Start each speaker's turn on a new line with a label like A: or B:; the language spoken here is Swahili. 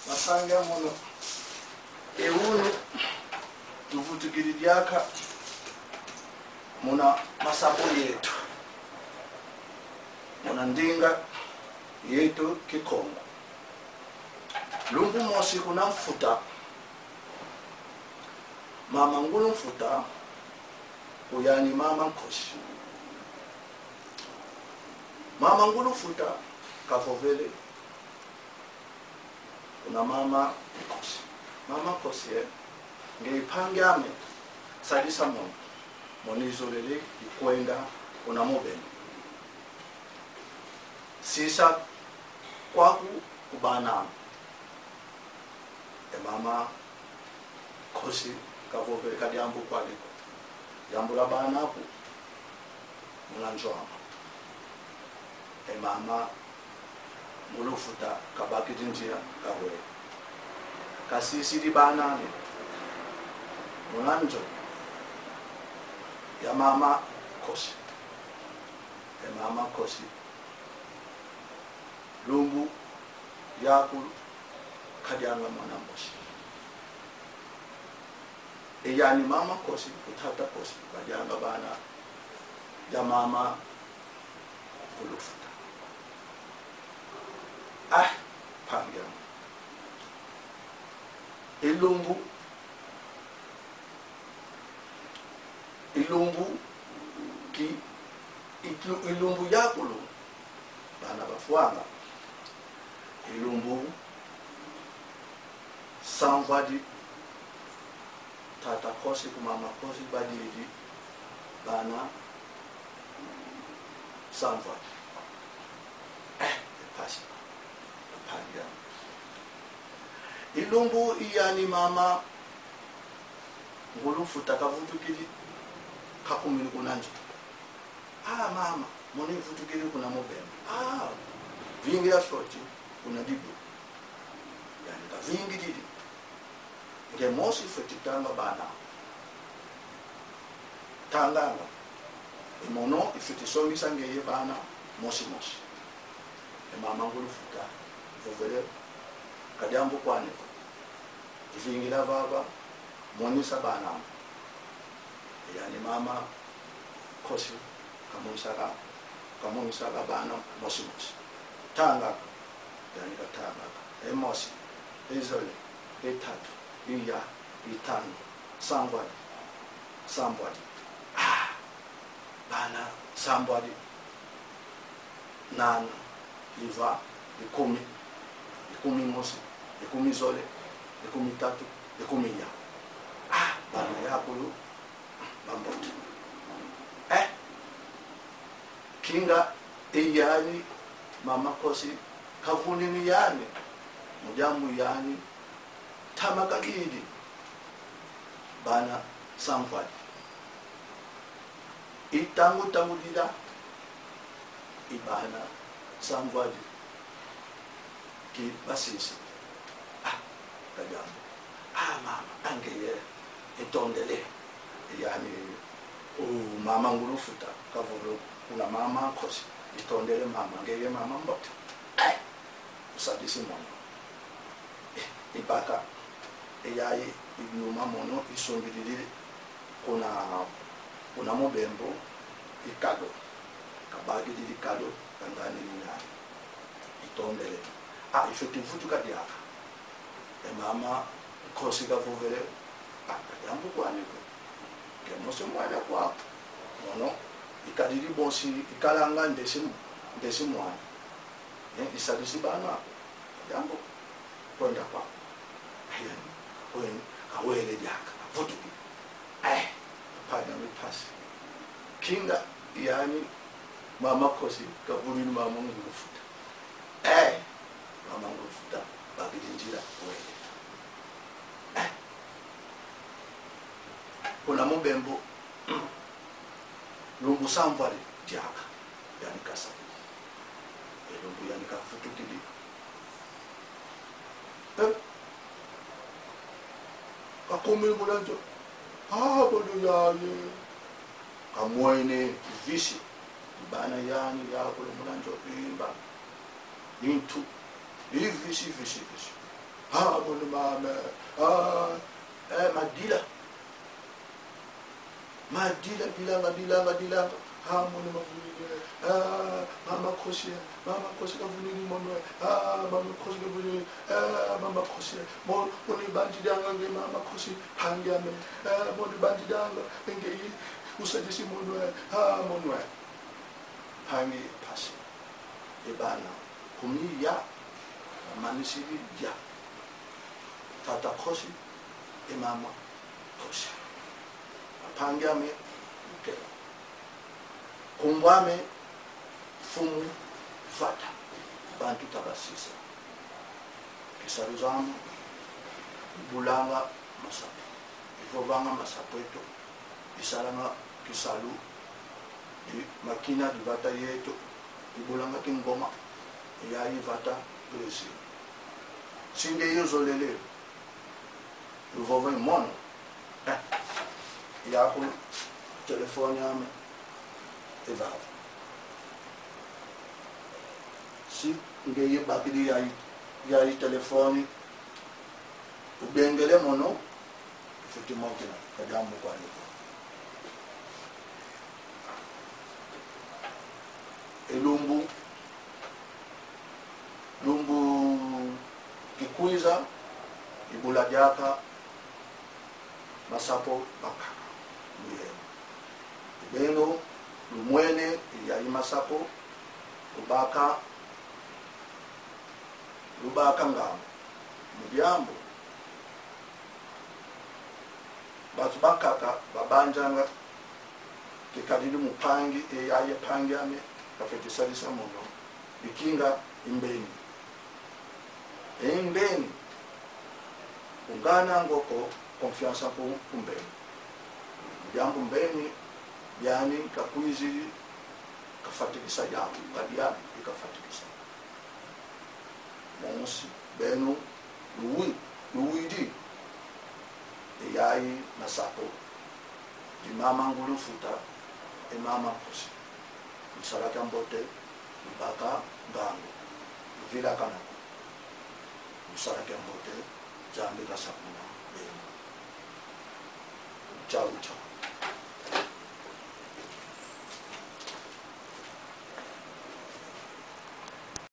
A: Masanga mono eunu tuvutikiridyaka muna masapo yetu muna ndinga yetu Kikongo. Lumbu mosi kuna mfuta mama ngulu mfuta uyani mama Nkosi. Mama ngulu mfuta kafovele kuna mama Nkosi. Mama Nkosi ngeipangyame salisa monizolele ikwenda kuna mobeni sisa kwaku kubana mama Nkosi kavovele kadyambu kwaliko jambo la bana ku mulanjwama mama mulufuta kabaki jinjia kawe kasisi di bana mulanjo ya mama Nkosi. Mama Nkosi lumbu yaku kadyanga mwana Nkosi yani mama Nkosi utata Nkosi kadyanga bana ya mama mulufuta pangya ilumbu ki ilumbu yakulu bana bafuanga ilumbu samvadi tata Nkosi ku mama Nkosi badidi bana samvadi pasi pangya ilumbu iyani mama ngulufuta kavutukili kakumini kunanjo mama moni vutukili kuna mobembe vingi ya shoti kuna dibu yani ka vingi didi nge mosi fetitanga bana tanganga imono ifetisongi sangeye bana mosi mama ngulufuta vovele kadyambu kwane ivingira baba monisa bana yani mama Nkosi kamuisaka bana mosi tanga yani katanga mosi ezole etatu iya itano somebody bana somebody nana iva ikumi mosi ikumi zole ikumi tatu ikumi ya bana yakulu bambote kinga yani mama Nkosi kavunini yani mujamu yani tamakagidi bana samfadi itangu dida ibana samfadi ki basisi kajamu mama angeye itondele yani mama ngulufuta kavuru kuna mama Nkosi itondele mama ngeye mama mbote usadisi mono ibaka eyaye inyuma mono isombilili kuna mobembo ikado kabagi dili kado kangani nyanya itondele ifetifutu kadiaka mama Nkosi kavuvele jambo kwaniko kemoso mwana kwa mono ikadiri bosi ikalanga ndesi mwana isadisi bana jambo kwenda kwa kawele diaka vutu pana mipasi kinga yani mama Nkosi kavulini mama ngulufuta mama ngulufuta bagidinjira wele kuna mubembo lumbu samvali diaka yani kasa lumbu yani ka fututili kakumi mulanjo bodo yaye kamoine visi bana yani ya ko mulanjo imba into visi bodo mama madila dilanga mone mavunile mama khosi kavunile mono mama khosi kavunile mama khosi mone bandidanga nge mama khosi hangyame mone bandidanga nge usajisi mono mono hangi pasi ebana kumiya manisiri ya tata khosi mama khosi pangyame ukela kumbwame fumu fata bantu tabasisa kisaruzamu bulanga masapo ivovanga masapo eto isalanga kisalu di makina di vata yeto ibulanga kingoma yayi vata presi sinde yozolele ivova mono yako telefoni ame evava si ngeye bakidi yayi telefoni ubengele mono effectivement kina kadamu kwa ni elumbu kikuiza ibula jaka masapo baka ibeno lumwene yayi masapo lubaka ngamo mubyambo batu bakaka babanjanga kikadidi mupangi yaye pangi ame kafetisalisa mono ikinga imbeni ungana ngoko confiance ko kumbeni jambo mbeni yani kakuizi kafatikisa jambo badia ikafatikisa monsi beno luidi yayi masapo di mama ngulu futa mama kosi misalaka mbote mbaka ngango vila kana misalaka mbote jambi kasapuna beno ciao